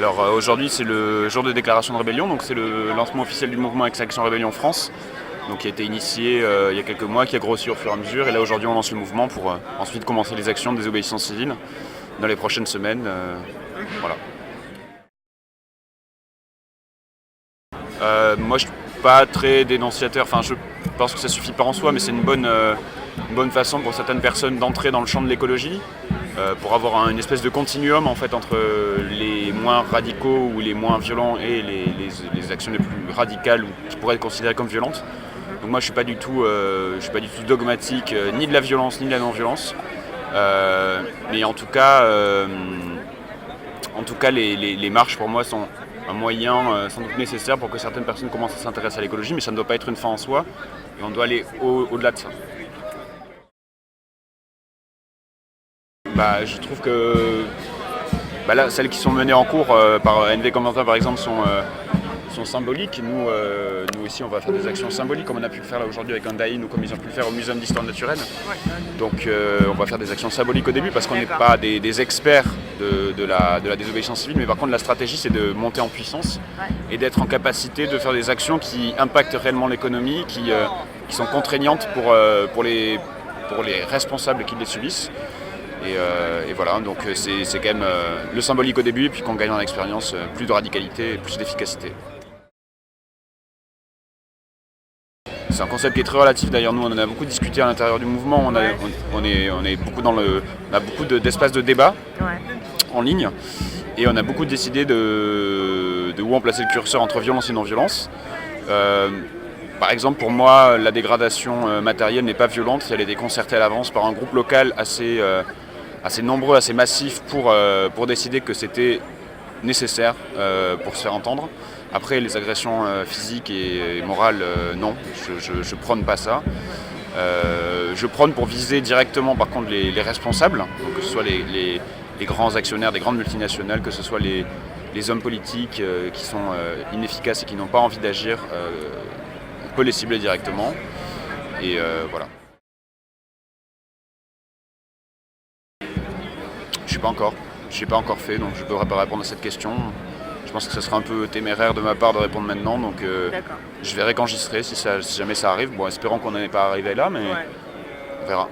Alors aujourd'hui c'est le jour de déclaration de rébellion, donc c'est le lancement officiel du mouvement Ex-Action Rébellion France, donc qui a été initié il y a quelques mois, qui a grossi au fur et à mesure, et là aujourd'hui on lance le mouvement pour ensuite commencer les actions de désobéissance civile dans les prochaines semaines. Voilà. Moi je suis pas très dénonciateur, enfin je pense que ça suffit pas en soi, mais c'est une bonne façon pour certaines personnes d'entrer dans le champ de l'écologie. Pour avoir une espèce de continuum en fait entre les moins radicaux ou les moins violents et les actions les plus radicales ou qui pourraient être considérées comme violentes. Donc moi je suis pas du tout dogmatique ni de la violence ni de la non-violence. Mais en tout cas les marches pour moi sont un moyen sans doute nécessaire pour que certaines personnes commencent à s'intéresser à l'écologie, mais ça ne doit pas être une fin en soi et on doit aller au-delà de ça. Je trouve que là, celles qui sont menées en cours par NV Conventin par exemple sont symboliques. Nous aussi on va faire des actions symboliques comme on a pu le faire là aujourd'hui avec Undyne ou comme ils ont pu le faire au Muséum d'Histoire Naturelle. Donc on va faire des actions symboliques au début parce qu'on n'est pas des experts de la désobéissance civile, mais par contre la stratégie c'est de monter en puissance et d'être en capacité de faire des actions qui impactent réellement l'économie, qui sont contraignantes pour les responsables qui les subissent. Et voilà, donc c'est quand même le symbolique au début, et puis qu'on gagne en expérience, plus de radicalité et plus d'efficacité. C'est un concept qui est très relatif, d'ailleurs nous on en a beaucoup discuté à l'intérieur du mouvement, on est beaucoup on a beaucoup d'espaces de débat en ligne, et on a beaucoup décidé de où on plaçait le curseur entre violence et non-violence. Par exemple, pour moi, la dégradation matérielle n'est pas violente si elle a été concertée à l'avance par un groupe local assez nombreux, assez massifs pour décider que c'était nécessaire pour se faire entendre. Après, les agressions physiques et morales, non, je prône pas ça. Je prône pour viser directement par contre les responsables, donc que ce soit les grands actionnaires des grandes multinationales, que ce soit les hommes politiques qui sont inefficaces et qui n'ont pas envie d'agir. On peut les cibler directement. Et voilà. Je ne suis pas encore fait, donc je ne pourrais pas répondre à cette question. Je pense que ce serait un peu téméraire de ma part de répondre maintenant, donc je verrai quand j'y serai, si jamais ça arrive. Bon, espérons qu'on n'en est pas arrivé là, mais on verra.